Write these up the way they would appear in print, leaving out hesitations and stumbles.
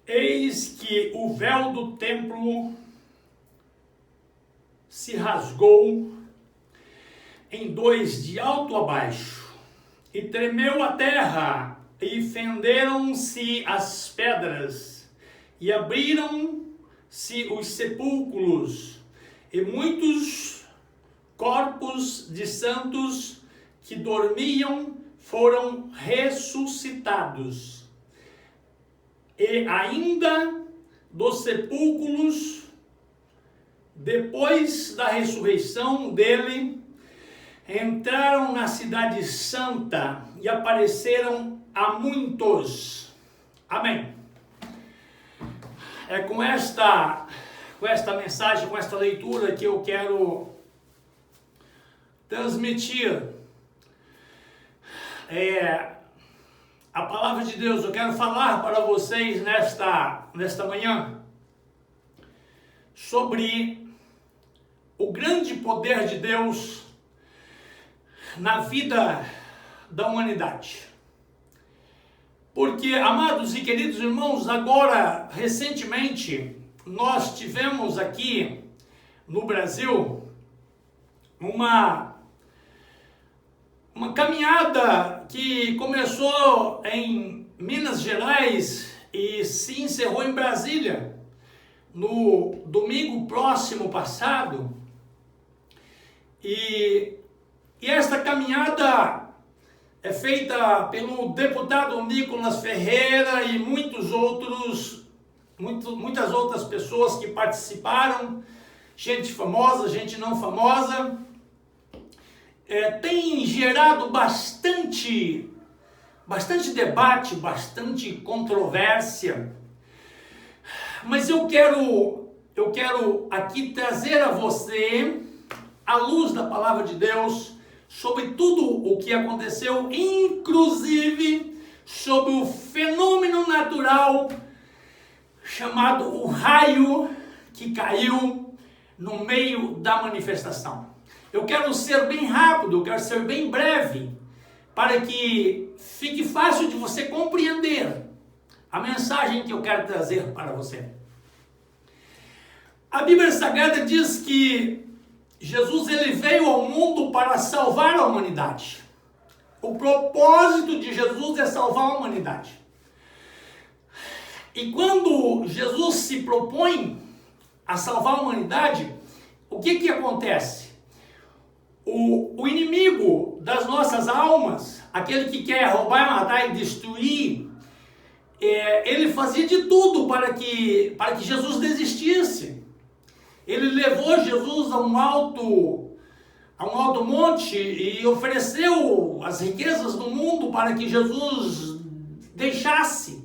Eis que o véu do templo se rasgou em dois de alto a baixo, e tremeu a terra, e fenderam-se as pedras, e abriram-se os sepulcros, e muitos corpos de santos que dormiam foram ressuscitados. E ainda dos sepulcros, depois da ressurreição dele, entraram na cidade santa e apareceram a muitos. Amém. É com esta mensagem, com esta leitura que eu quero transmitir a palavra de Deus. Eu quero falar para vocês nesta manhã sobre o grande poder de Deus na vida da humanidade. Porque, amados e queridos irmãos, agora, recentemente, nós tivemos aqui no Brasil uma caminhada que começou em Minas Gerais e se encerrou em Brasília no domingo próximo passado. E esta caminhada é feita pelo deputado Nicolas Ferreira e muitas outras pessoas que participaram, gente famosa, gente não famosa. Tem gerado bastante debate, bastante controvérsia, mas eu quero aqui trazer a você, à luz da palavra de Deus, sobre tudo o que aconteceu, inclusive sobre o fenômeno natural chamado o raio que caiu no meio da manifestação. Eu quero ser bem rápido, eu quero ser bem breve, para que fique fácil de você compreender a mensagem que eu quero trazer para você. A Bíblia Sagrada diz que Jesus ele veio ao mundo para salvar a humanidade. O propósito de Jesus é salvar a humanidade. E quando Jesus se propõe a salvar a humanidade, o que acontece? O inimigo das nossas almas, aquele que quer roubar, matar e destruir, ele fazia de tudo para que Jesus desistisse. Ele levou Jesus a um alto monte e ofereceu as riquezas do mundo para que Jesus deixasse,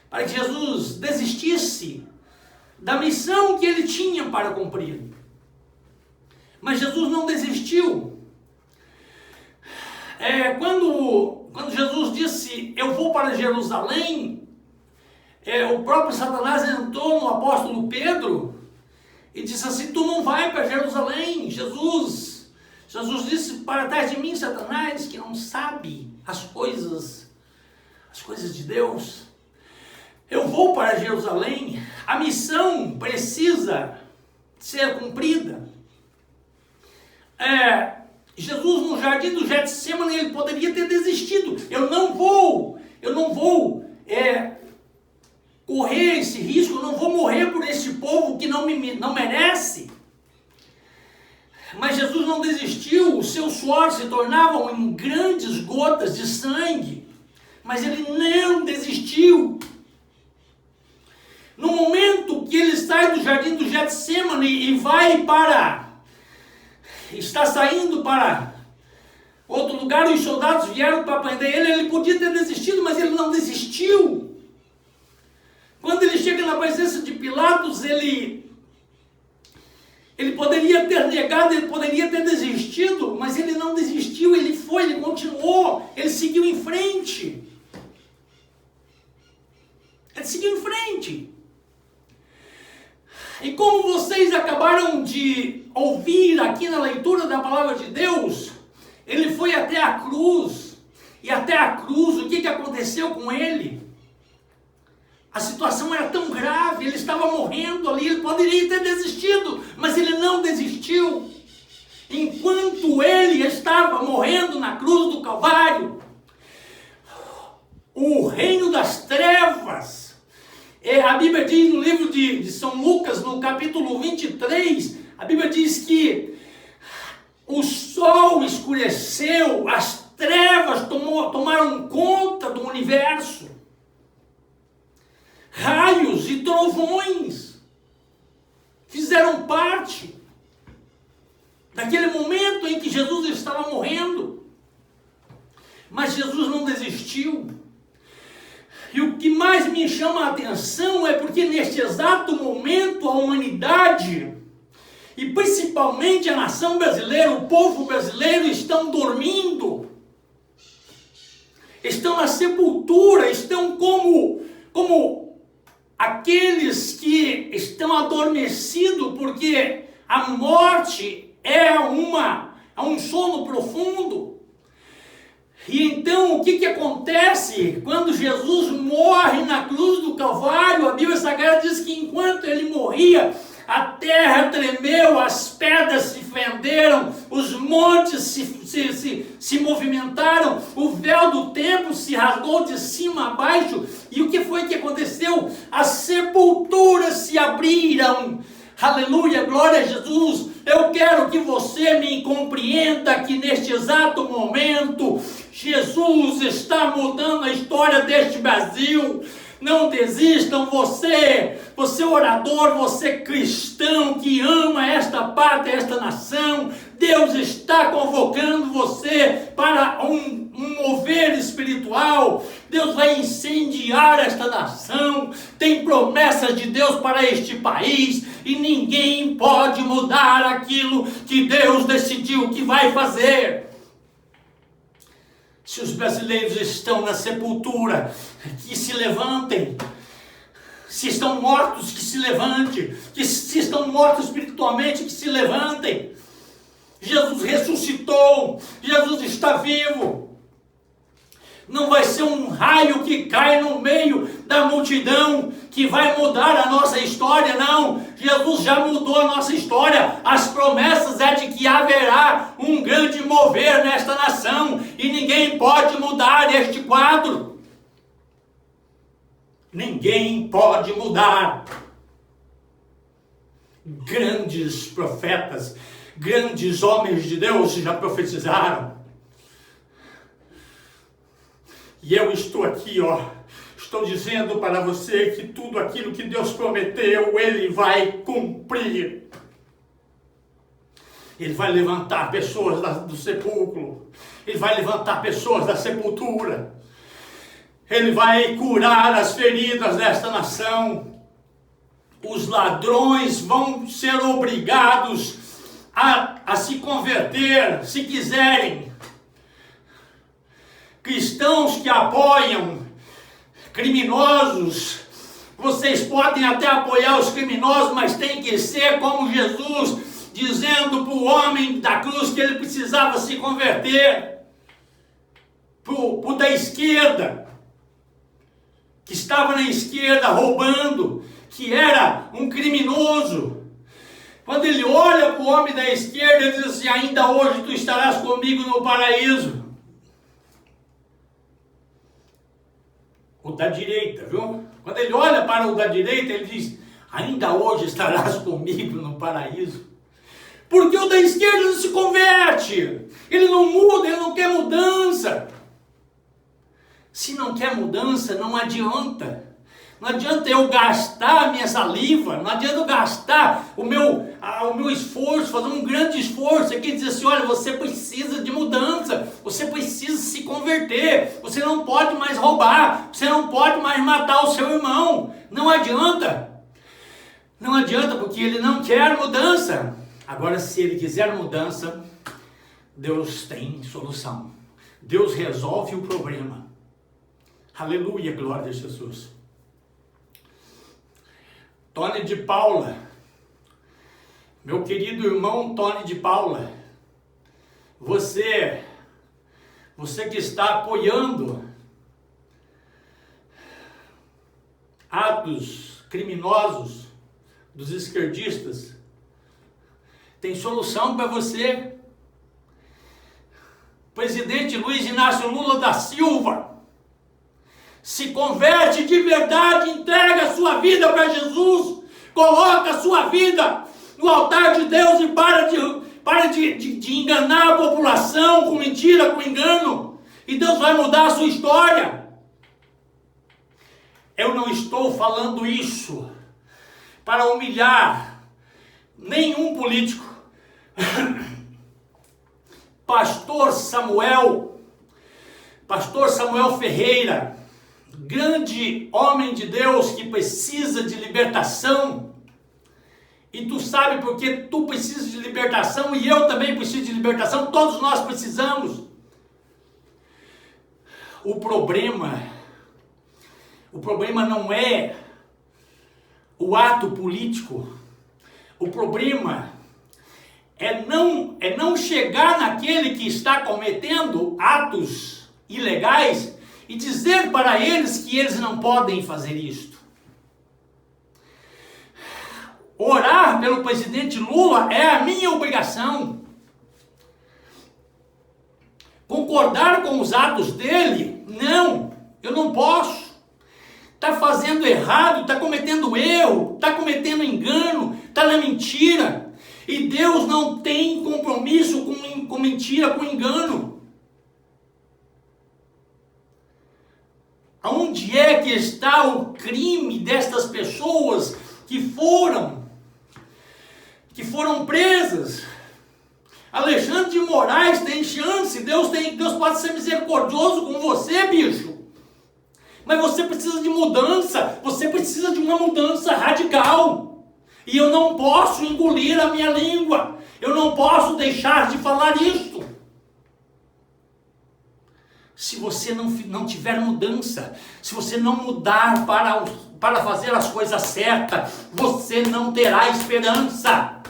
para que Jesus desistisse da missão que ele tinha para cumprir. Mas Jesus não desistiu. Quando Jesus disse, eu vou para Jerusalém, o próprio Satanás entrou no apóstolo Pedro e disse assim, tu não vai para Jerusalém. Jesus disse, para trás de mim, Satanás, que não sabe as coisas de Deus. Eu vou para Jerusalém, a missão precisa ser cumprida. Jesus no jardim do Getsemane, ele poderia ter desistido. Eu não vou correr esse risco, eu não vou morrer por esse povo que não merece. Mas Jesus não desistiu, o seu suor se tornava em grandes gotas de sangue, mas ele não desistiu. No momento que ele sai do jardim do Getsemane e está saindo para outro lugar, os soldados vieram para prender ele podia ter desistido, mas ele não desistiu. Quando ele chega na presença de Pilatos, ele poderia ter negado, ele poderia ter desistido, mas ele não desistiu, ele continuou, ele seguiu em frente. Ele seguiu em frente. E como vocês acabaram de ouvir aqui na leitura da palavra de Deus, ele foi até a cruz. E até a cruz, o que aconteceu com ele? A situação era tão grave, ele estava morrendo ali, ele poderia ter desistido, mas ele não desistiu. Enquanto ele estava morrendo na cruz do Calvário, o reino das trevas, a Bíblia diz no livro de São Lucas, no capítulo 23, a Bíblia diz que o sol escureceu, as trevas tomaram conta do universo. Raios e trovões fizeram parte daquele momento em que Jesus estava morrendo. Mas Jesus não desistiu. E o que mais me chama a atenção é porque neste exato momento a humanidade, e principalmente a nação brasileira, o povo brasileiro, estão dormindo. Estão na sepultura, estão como aqueles que estão adormecidos, porque a morte é um sono profundo. E então o que acontece quando Jesus morre na cruz do Calvário? A Bíblia Sagrada diz que enquanto ele morria, a terra tremeu, as pedras se fenderam, os montes se movimentaram, o véu do templo se rasgou de cima a baixo. E o que foi que aconteceu? As sepulturas se abriram. Aleluia, glória a Jesus. Eu quero que você me compreenda que neste exato momento, Jesus está mudando a história deste Brasil. Não desistam, você orador, você cristão que ama esta pátria, esta nação. Deus está convocando você para um mover espiritual. Deus vai incendiar esta nação. Tem promessas de Deus para este país e ninguém pode mudar aquilo que Deus decidiu que vai fazer. Se os brasileiros estão na sepultura, que se levantem. Se estão mortos, que se levantem. Se estão mortos espiritualmente, que se levantem. Jesus ressuscitou. Jesus está vivo. Não vai ser um raio que cai no meio da multidão que vai mudar a nossa história, não. Jesus já mudou a nossa história. As promessas é de que haverá um grande mover nesta nação e ninguém pode mudar este quadro. Ninguém pode mudar. Grandes profetas, grandes homens de Deus já profetizaram. E eu estou aqui, estou dizendo para você que tudo aquilo que Deus prometeu, Ele vai cumprir. Ele vai levantar pessoas do sepulcro. Ele vai levantar pessoas da sepultura. Ele vai curar as feridas desta nação. Os ladrões vão ser obrigados a se converter, se quiserem. Cristãos que apoiam criminosos, vocês podem até apoiar os criminosos, mas tem que ser como Jesus, dizendo para o homem da cruz que ele precisava se converter, para da esquerda, que estava na esquerda roubando, que era um criminoso. Quando ele olha para o homem da esquerda, ele diz assim: ainda hoje tu estarás comigo no paraíso. O da direita, viu? Quando ele olha para o da direita, ele diz: ainda hoje estarás comigo no paraíso. Porque o da esquerda não se converte. Ele não muda, ele não quer mudança. Se não quer mudança, não adianta. Não adianta eu gastar a minha saliva, não adianta eu gastar o meu esforço, fazer um grande esforço aqui e dizer assim: olha, você precisa de mudança, você precisa se converter, você não pode mais roubar, você não pode mais matar o seu irmão. Não adianta. Não adianta, porque ele não quer mudança. Agora, se ele quiser mudança, Deus tem solução. Deus resolve o problema. Aleluia, glória a Jesus. Tony de Paula, meu querido irmão Tony de Paula, você que está apoiando a atos criminosos dos esquerdistas, tem solução para você. Presidente Luiz Inácio Lula da Silva, se converte de verdade, entrega a sua vida para Jesus, coloca a sua vida no altar de Deus e para de enganar a população com mentira, com engano, e Deus vai mudar a sua história. Eu não estou falando isso para humilhar nenhum político. Pastor Samuel Ferreira, grande homem de Deus que precisa de libertação, e tu sabe porque tu precisas de libertação e eu também preciso de libertação, todos nós precisamos. O problema não é o ato político, o problema é não chegar naquele que está cometendo atos ilegais e dizer para eles que eles não podem fazer isto. Orar pelo presidente Lula é a minha obrigação. Concordar com os atos dele? Não, eu não posso. Está fazendo errado, está cometendo erro, está cometendo engano, está na mentira. E Deus não tem compromisso com mentira, com engano. Aonde é que está o crime destas pessoas que foram presas? Alexandre de Moraes tem chance, Deus pode ser misericordioso com você, bicho. Mas você precisa de mudança, você precisa de uma mudança radical. E eu não posso engolir a minha língua, eu não posso deixar de falar isso. Se você não tiver mudança, se você não mudar para fazer as coisas certas, você não terá esperança.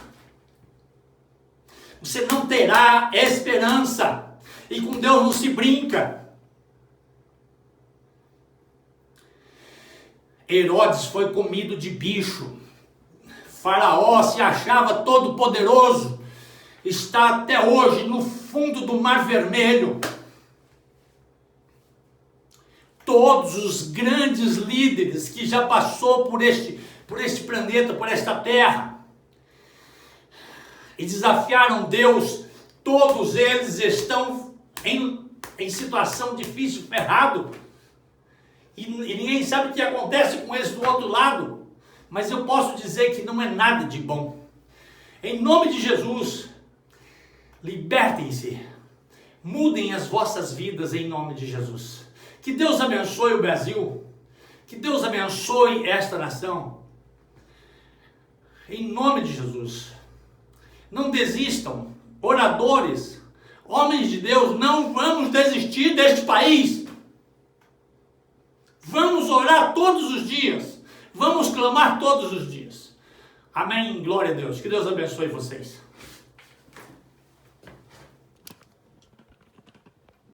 Você não terá esperança. E com Deus não se brinca. Herodes foi comido de bicho. Faraó se achava todo poderoso. Está até hoje no fundo do Mar Vermelho. Todos os grandes líderes que já passou por este planeta, por esta terra, e desafiaram Deus, todos eles estão em situação difícil, ferrado, e ninguém sabe o que acontece com eles do outro lado, mas eu posso dizer que não é nada de bom. Em nome de Jesus, libertem-se, mudem as vossas vidas em nome de Jesus. Que Deus abençoe o Brasil, que Deus abençoe esta nação, em nome de Jesus. Não desistam, oradores, homens de Deus, não vamos desistir deste país. Vamos orar todos os dias, vamos clamar todos os dias. Amém, glória a Deus, que Deus abençoe vocês.